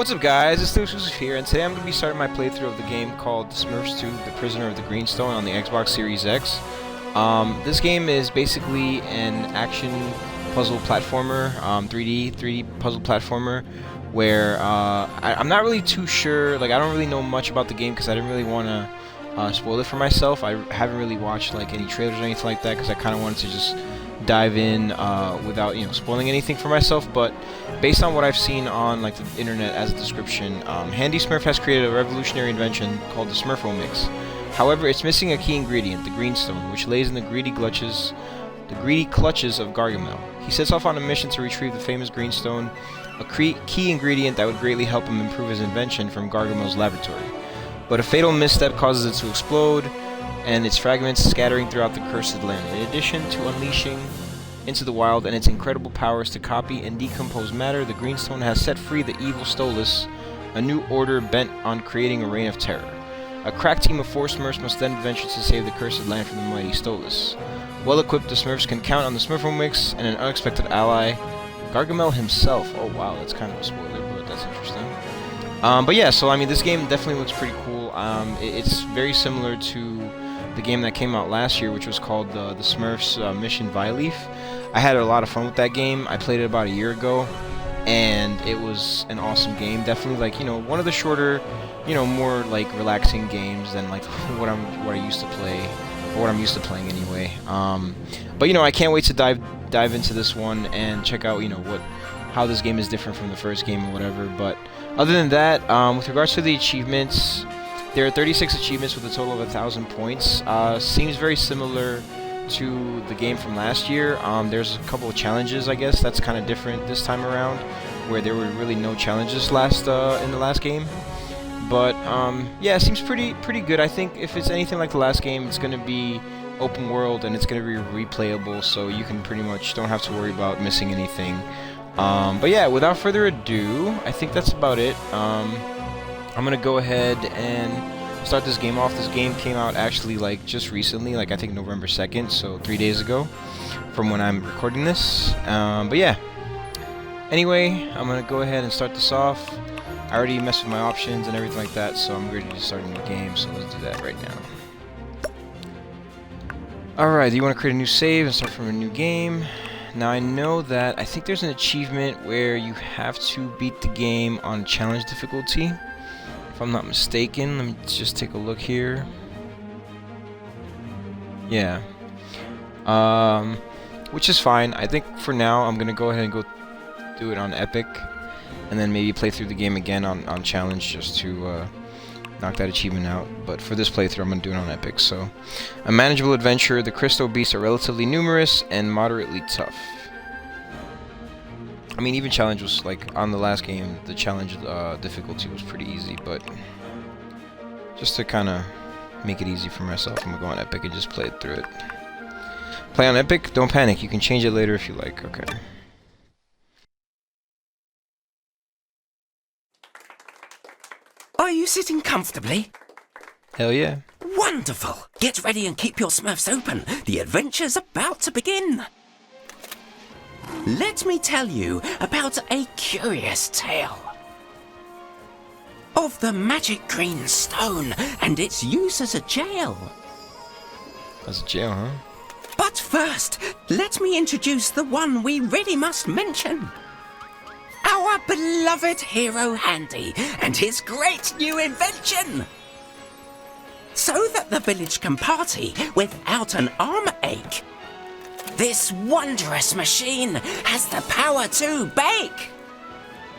What's up guys, it's Xclusive here, and today I'm going to be starting my playthrough of the game called Smurfs 2, The Prisoner of the Greenstone on the Xbox Series X. This game is basically an action puzzle platformer, 3D puzzle platformer, where I'm not really too sure, like I don't really know much about the game because I didn't really want to spoil it for myself. I haven't really watched like any trailers or anything like that because I kind of wanted to just dive in without spoiling anything for myself. But based on what I've seen on like the internet as a description, Handy Smurf has created a revolutionary invention called the SmurfoMix. However, it's missing a key ingredient, the greenstone, which lays in the greedy clutches of Gargamel. He sets off on a mission to retrieve the famous greenstone, a key ingredient that would greatly help him improve his invention from Gargamel's laboratory. But a fatal misstep causes it to explode, and its fragments scattering throughout the cursed land. In addition to unleashing into the wild and its incredible powers to copy and decompose matter, the greenstone has set free the evil Stolas, a new order bent on creating a reign of terror. A crack team of 4 Smurfs must then venture to save the cursed land from the mighty Stolas. Well-equipped, the Smurfs can count on the SmurfoMix and an unexpected ally, Gargamel himself. Oh wow, that's kind of a spoiler, but that's interesting. But yeah, so I mean, this game definitely looks pretty cool. It's very similar to the game that came out last year, which was called the Smurfs Mission Vileaf. I had a lot of fun with that game. I played it about a year ago, and it was an awesome game. Definitely, like, one of the shorter, more like relaxing games than like what I used to play, or what I'm used to playing anyway. But I can't wait to dive into this one and check out how this game is different from the first game or whatever. But other than that, with regards to the achievements, there are 36 achievements with a total of 1,000 points. Seems very similar to the game from last year. There's a couple of challenges, I guess, that's kind of different this time around, where there were really no challenges in the last game. But yeah, it seems pretty good. I think if it's anything like the last game, it's going to be open world and it's going to be replayable, so you can pretty much don't have to worry about missing anything. But yeah, without further ado, I think that's about it. I'm gonna go ahead and start this game off. This game came out actually like just recently, like I think November 2nd, so 3 days ago from when I'm recording this. But yeah, anyway, I'm gonna go ahead and start this off. I already messed with my options and everything like that, so I'm ready to start a new game, so let's do that right now. Alright, do you want to create a new save and start from a new game? Now I know that I think there's an achievement where you have to beat the game on challenge difficulty, if I'm not mistaken. Let me just take a look here. Yeah. Which is fine. I think for now I'm gonna go ahead and go do it on Epic, and then maybe play through the game again on challenge just to knock that achievement out. But for this playthrough I'm gonna do it on Epic. So, a manageable adventure. The crystal beasts are relatively numerous and moderately tough. I mean, even challenge was like on the last game, the challenge difficulty was pretty easy, but just to kind of make it easy for myself, I'm gonna go on Epic and just play it through it. Play on Epic, don't panic, you can change it later if you like. Okay. Are you sitting comfortably? Hell yeah. Wonderful! Get ready and keep your Smurfs open. The adventure's about to begin. Let me tell you about a curious tale of the magic green stone and its use as a jail. As a jail, huh? But first, let me introduce the one we really must mention. Our beloved hero Handy and his great new invention! So that the village can party without an arm ache. This wondrous machine has the power to bake!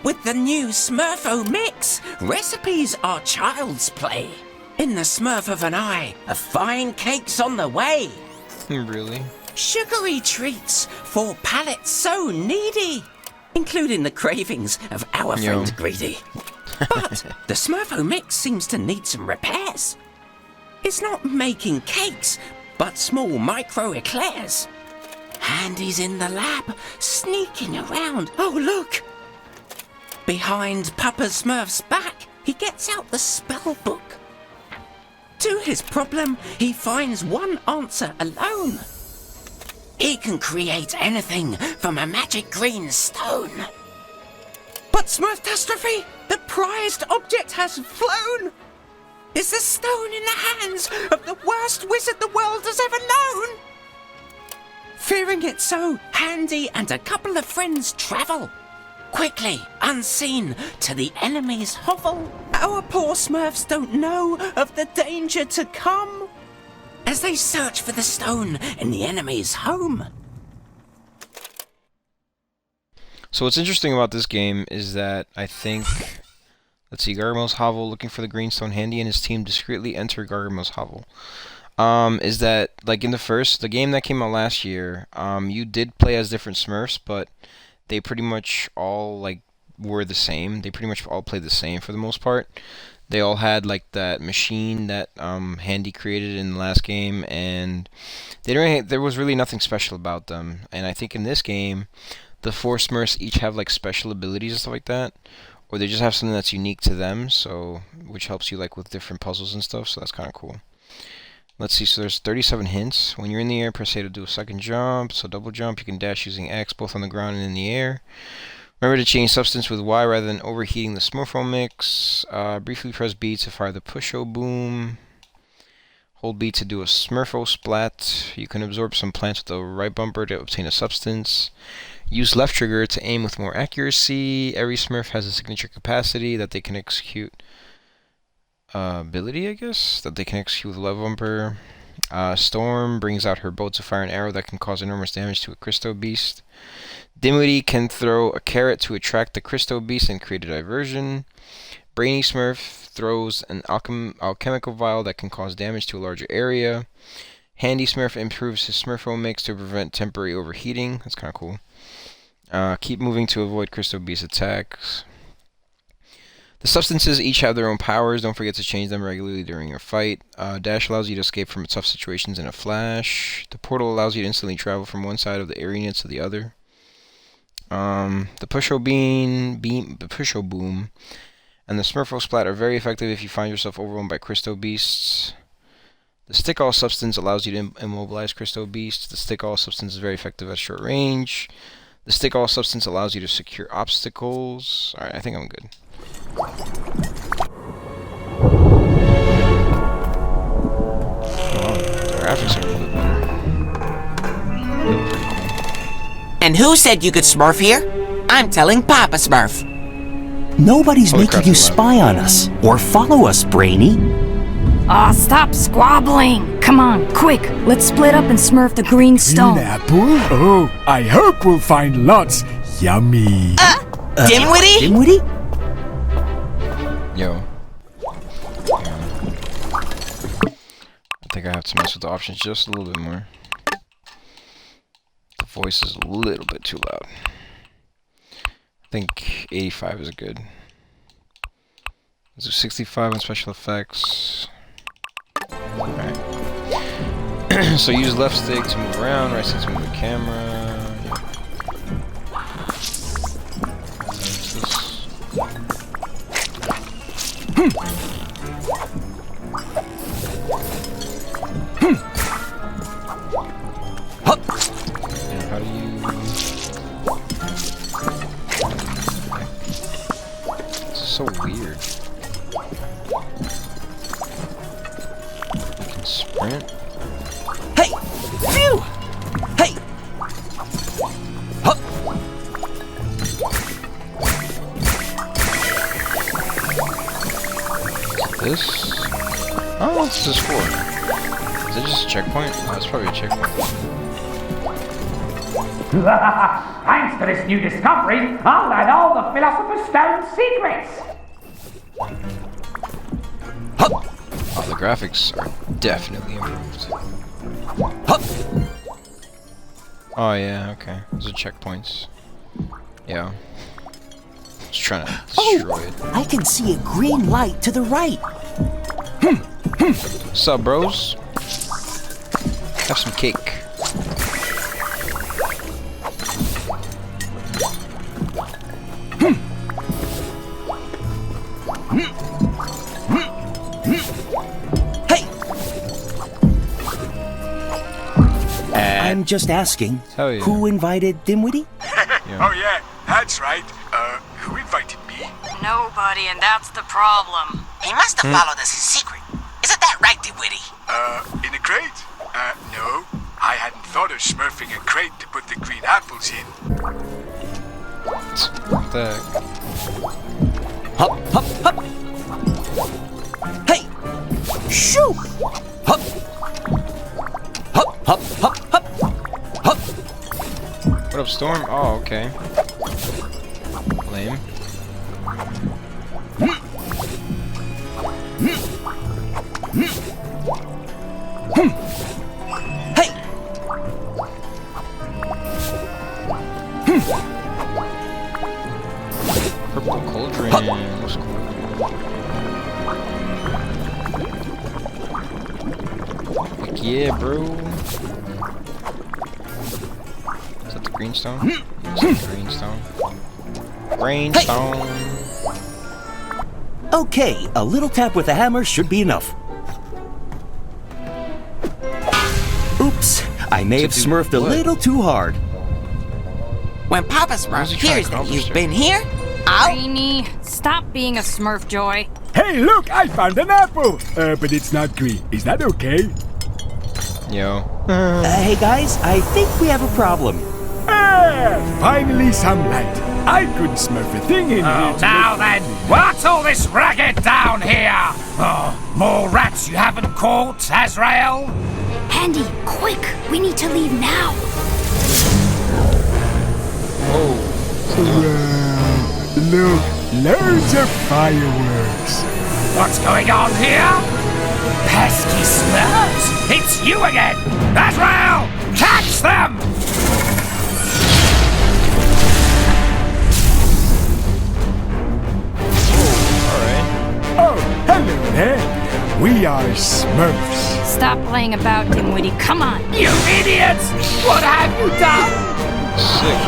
With the new SmurfoMix, recipes are child's play. In the smurf of an eye, a fine cake's on the way. Really? Sugary treats for palates so needy, including the cravings of our friend Greedy. But the SmurfoMix seems to need some repairs. It's not making cakes, but small micro eclairs. Handy's in the lab, sneaking around. Oh, look! Behind Papa Smurf's back, he gets out the Spellbook. To his problem, he finds one answer alone. He can create anything from a magic green stone. But Smurftastrophe! The prized object has flown! Is the stone in the hands of the worst wizard the world has ever known? Fearing it so, Handy and a couple of friends travel quickly, unseen, to the enemy's hovel. Our poor Smurfs don't know of the danger to come as they search for the stone in the enemy's home. So what's interesting about this game is that I think, let's see, Gargamel's hovel, looking for the greenstone. Handy and his team discreetly enter Gargamel's hovel. Is that, like in the game that came out last year, you did play as different Smurfs, but they pretty much all like were the same. They pretty much all played the same for the most part. They all had like that machine that Handy created in the last game, and there was really nothing special about them. And I think in this game, the 4 Smurfs each have like special abilities and stuff like that, or they just have something that's unique to them, so which helps you like with different puzzles and stuff. So that's kind of cool. Let's see. So there's 37 hints. When you're in the air, press A to do a second jump. So double jump. You can dash using X, both on the ground and in the air. Remember to change substance with Y rather than overheating the SmurfoMix. Briefly press B to fire the Pusho Boom. Hold B to do a Smurfo Splat. You can absorb some plants with the right bumper to obtain a substance. Use left trigger to aim with more accuracy. Every Smurf has a signature capacity that they can execute. Ability, I guess, that they can execute with left bumper. Storm brings out her bow to fire an arrow that can cause enormous damage to a Crystal Beast. Dimwitty can throw a carrot to attract the Crystal Beast and create a diversion. Brainy Smurf throws an alchemical vial that can cause damage to a larger area. Handy Smurf improves his SmurfoMix to prevent temporary overheating. That's kind of cool. Keep moving to avoid Crystal Beast attacks. The substances each have their own powers. Don't forget to change them regularly during your fight. Dash allows you to escape from tough situations in a flash. The portal allows you to instantly travel from one side of the arena to the other. The Pusho Boom, and the Smurfo Splat are very effective if you find yourself overwhelmed by Crystal Beasts. The Stick All Substance allows you to immobilize Crystal Beasts. The Stick All Substance is very effective at short range. The Stick All Substance allows you to secure obstacles. Alright, I think I'm good. The graphics are a little bit better. And who said you could Smurf here? I'm telling Papa Smurf. Nobody's making you spy on us or follow us, Brainy. Aw, stop squabbling! Come on, quick! Let's split up and Smurf the green stone. Green apple? Oh, I hope we'll find lots. Yummy. Dimwitty? Dimwitty? Yo. I think I have to mess with the options just a little bit more. The voice is a little bit too loud. I think 85 is good. Let's do 65 on special effects. Alright. So use left stick to move around, right stick to move the camera. How do you... This is so weird. You can sprint? Hey! Phew! Hey! Hup! This? Oh, what's this for? Is it just a checkpoint? Oh, it's probably a checkpoint. Thanks to this new discovery, I'll learn all the Philosopher's Stone secrets! Oh, the graphics are definitely improved. Oh yeah, okay. Those are checkpoints. Yeah. Just trying to destroy it. I can see a green light to the right. What's up, bros? Have some cake. I'm just asking, Hell yeah. who invited Dimwitty? Yeah. Oh yeah, that's right. We invited me. Nobody, and that's the problem. He must have followed us in secret. Isn't that right, Dimwitty? In a crate? No. I hadn't thought of smurfing a crate to put the green apples in. What the heck? Hop, hop, hop. Hey! Shoo! Hop! Hop, hop, hop, hop. Hop! What up, Storm? Oh, okay. Lame. Hey! Purple cauldron. Looks cool. Heck yeah, bro. Is that the green stone? Yes, that's the green stone. Green stone. Okay, a little tap with a hammer should be enough. Oops, I may have smurfed a little too hard. When Papa Smurf hears that you've been here, I'll... Brainy, stop being a Smurf Joy. Hey, look, I found an apple. But it's not green. Is that okay? Yo. Hey guys, I think we have a problem. Finally some light. I couldn't smurf a thing in here. Now then, what's all this racket down here? Oh, more rats you haven't caught, Azrael? Handy, quick! We need to leave now. Look, loads of fireworks. What's going on here? Pesky Smurfs! It's you again! Azrael! Catch them! Oh, hello there. We are Smurfs. Stop playing about, Dimwitty. Come on. You idiots! What have you done? Sick.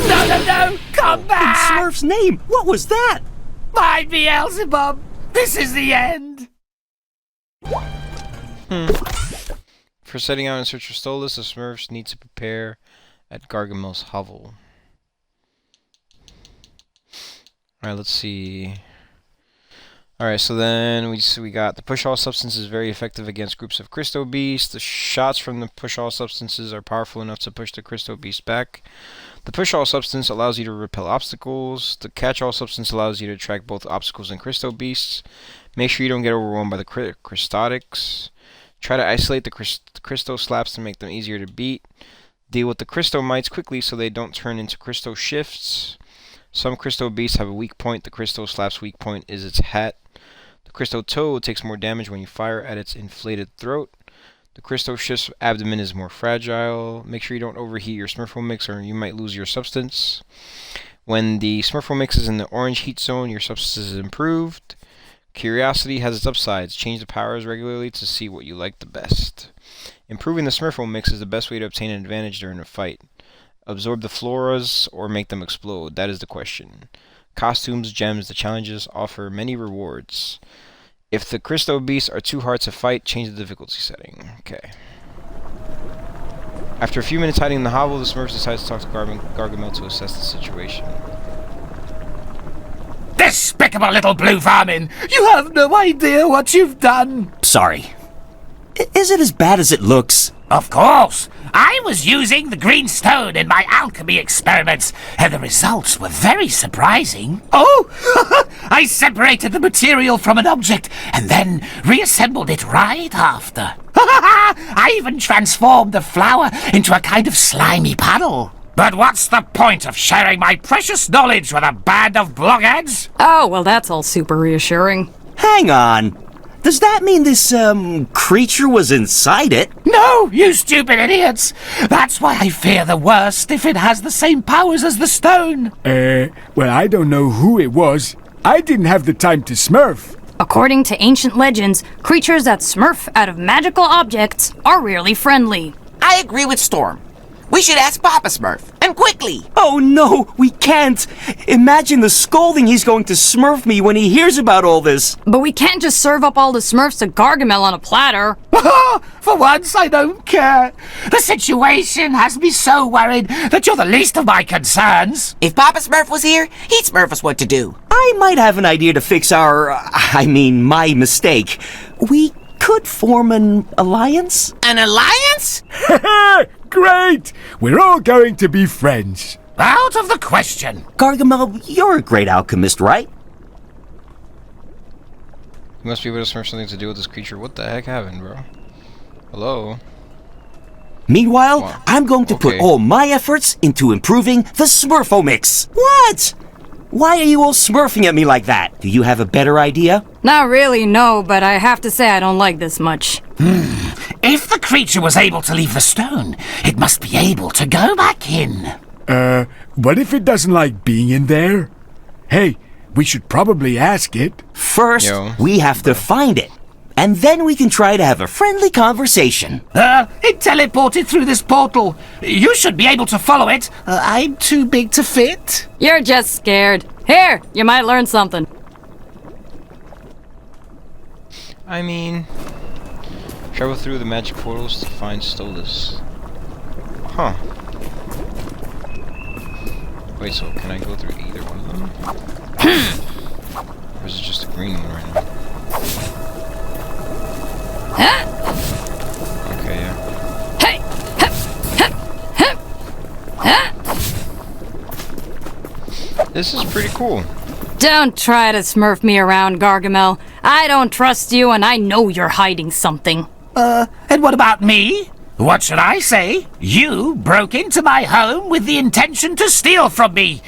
No! Come In back! Smurf's name, what was that? By Beelzebub! This is the end! For setting out in search of Stolas, the Smurfs need to prepare at Gargamel's Hovel. Alright, let's see. Alright, so then we got the push all substance is very effective against groups of Crystal Beasts. The shots from the push all substances are powerful enough to push the Crystal Beast back. The push all substance allows you to repel obstacles. The catch all substance allows you to track both obstacles and Crystal Beasts. Make sure you don't get overwhelmed by the Crystotics. Try to isolate the Crystal Slaps to make them easier to beat. Deal with the Crystal Mites quickly so they don't turn into Crystal Shifts. Some Crystal Beasts have a weak point. The Crystal Slap's weak point is its hat. The Crystal Toad takes more damage when you fire at its inflated throat. The Crystal Shift's abdomen is more fragile. Make sure you don't overheat your SmurfoMix or you might lose your substance. When the SmurfoMix is in the orange heat zone, your substance is improved. Curiosity has its upsides. Change the powers regularly to see what you like the best. Improving the SmurfoMix is the best way to obtain an advantage during a fight. Absorb the floras or make them explode? That is the question. Costumes, gems, the challenges offer many rewards. If the Crystal Beasts are too hard to fight, change the difficulty setting. Okay. After a few minutes hiding in the hovel, the Smurfs decide to talk to Gargamel to assess the situation. Despicable little blue vermin! You have no idea what you've done! Sorry. Is it as bad as it looks? Of course! I was using the green stone in my alchemy experiments, and the results were very surprising. Oh! I separated the material from an object, and then reassembled it right after. I even transformed the flower into a kind of slimy puddle. But what's the point of sharing my precious knowledge with a band of blockheads? Oh, well, that's all super reassuring. Hang on. Does that mean this, creature was inside it? No, you stupid idiots! That's why I fear the worst if it has the same powers as the stone. Well, I don't know who it was. I didn't have the time to smurf. According to ancient legends, creatures that smurf out of magical objects are rarely friendly. I agree with Storm. We should ask Papa Smurf, and quickly! Oh no, we can't! Imagine the scolding he's going to smurf me when he hears about all this! But we can't just serve up all the Smurfs to Gargamel on a platter. For once, I don't care. The situation has me so worried that you're the least of my concerns. If Papa Smurf was here, he'd Smurf us what to do. I might have an idea to fix my mistake. We could form an alliance? An alliance? Great! We're all going to be friends. Out of the question. Gargamel, you're a great alchemist, right? You must be able to smurf something to do with this creature. What the heck happened, bro? Hello? Meanwhile, Wow. I'm going to put all my efforts into improving the SmurfoMix. What? Why are you all smurfing at me like that? Do you have a better idea? Not really, no, but I have to say I don't like this much. If the creature was able to leave the stone, it must be able to go back in. What if it doesn't like being in there? Hey, we should probably ask it. First, we have to find it. And then we can try to have a friendly conversation. It teleported through this portal. You should be able to follow it. I'm too big to fit. You're just scared. Here, you might learn something. I mean... Travel through the magic portals to find Stolas. Huh. Wait, so can I go through either one of them? Or is it just a green one right now? Okay, yeah. This is pretty cool. Don't try to smurf me around, Gargamel. I don't trust you, and I know you're hiding something. And what about me? What should I say? You broke into my home with the intention to steal from me.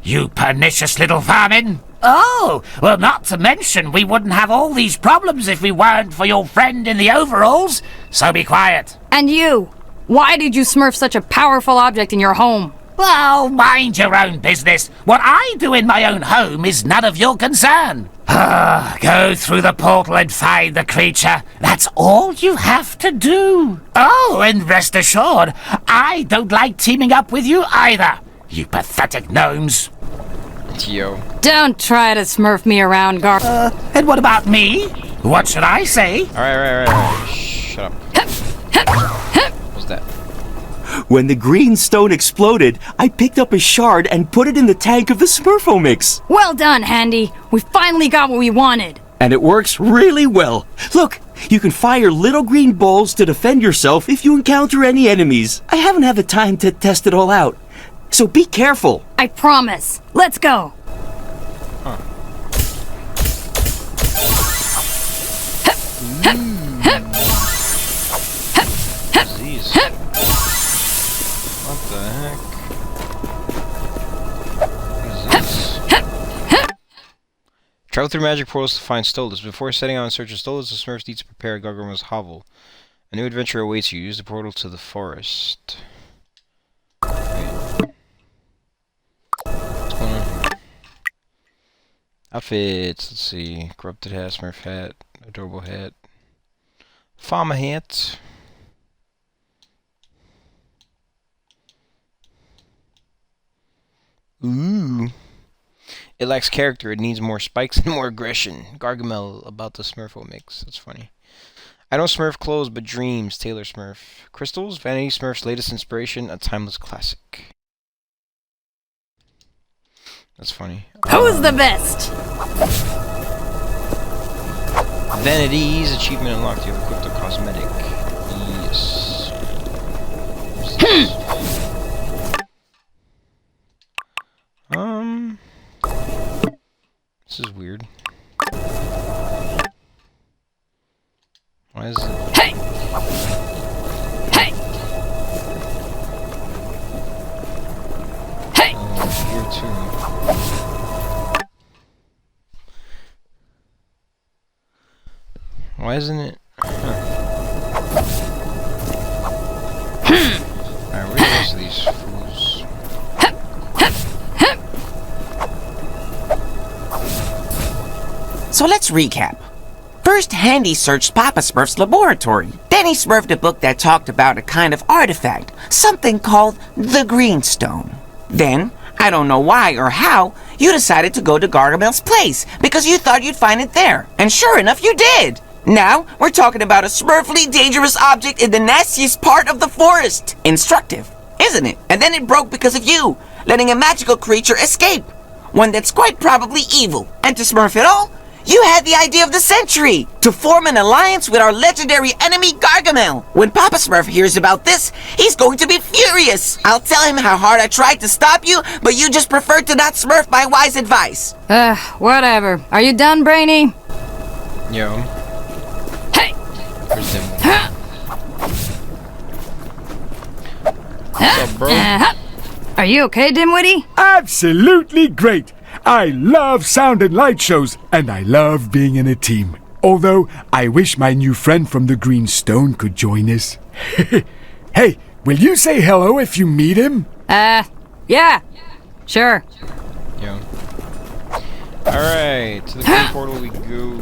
You pernicious little vermin. Oh, well, not to mention we wouldn't have all these problems if we weren't for your friend in the overalls. So be quiet. And you, why did you smurf such a powerful object in your home? Well, mind your own business. What I do in my own home is none of your concern. Go through the portal and find the creature. That's all you have to do. Oh, and rest assured, I don't like teaming up with you either, you pathetic gnomes. Yo. Don't try to smurf me around, And what about me? What should I say? Alright. Shut up. What's that? When the green stone exploded, I picked up a shard and put it in the tank of the SmurfoMix. Well done, Handy. We finally got what we wanted. And it works really well. Look, you can fire little green balls to defend yourself if you encounter any enemies. I haven't had the time to test it all out, so be careful. I promise. Let's go. These. What the heck? What is this? Travel through magic portals to find Stolas. Before setting out in search of Stolas, the Smurfs need to prepare Gargamel's Hovel. A new adventure awaits you. Use the portal to the forest. Wait. What's going on here? Outfits. Let's see. Corrupted hat, Smurf hat, adorable hat, farmer hat. Ooh. It lacks character. It needs more spikes and more aggression. Gargamel about the SmurfoMix. That's funny. I don't smurf clothes, but dreams. Taylor Smurf. Crystals. Vanity Smurf's latest inspiration. A timeless classic. That's funny. Who's the best? Vanities. Achievement unlocked. You have equipped a cosmetic. Yes. This is weird. Why is it? Hey! Hey! Hey! Here too. Why isn't it? Alright, where are the rest of these fools? So let's recap. First, Handy searched Papa Smurf's laboratory. Then he smurfed a book that talked about a kind of artifact, something called the Greenstone. Then, I don't know why or how, you decided to go to Gargamel's place because you thought you'd find it there. And sure enough, you did. Now, we're talking about a smurfly dangerous object in the nastiest part of the forest. Instructive, isn't it? And then it broke because of you, letting a magical creature escape. One that's quite probably evil. And to smurf it all, you had the idea of the century, to form an alliance with our legendary enemy Gargamel. When Papa Smurf hears about this, he's going to be furious. I'll tell him how hard I tried to stop you, but you just preferred to not smurf my wise advice. Whatever. Are you done, Brainy? Yo. Hey! Where's Dimwitty? What's up, bro? Are you okay, Dimwitty? Absolutely great. I love sound and light shows, and I love being in a team. Although, I wish my new friend from the Green Stone could join us. Hey, will you say hello if you meet him? Yeah. Sure. Yo. Alright, to the green portal we go.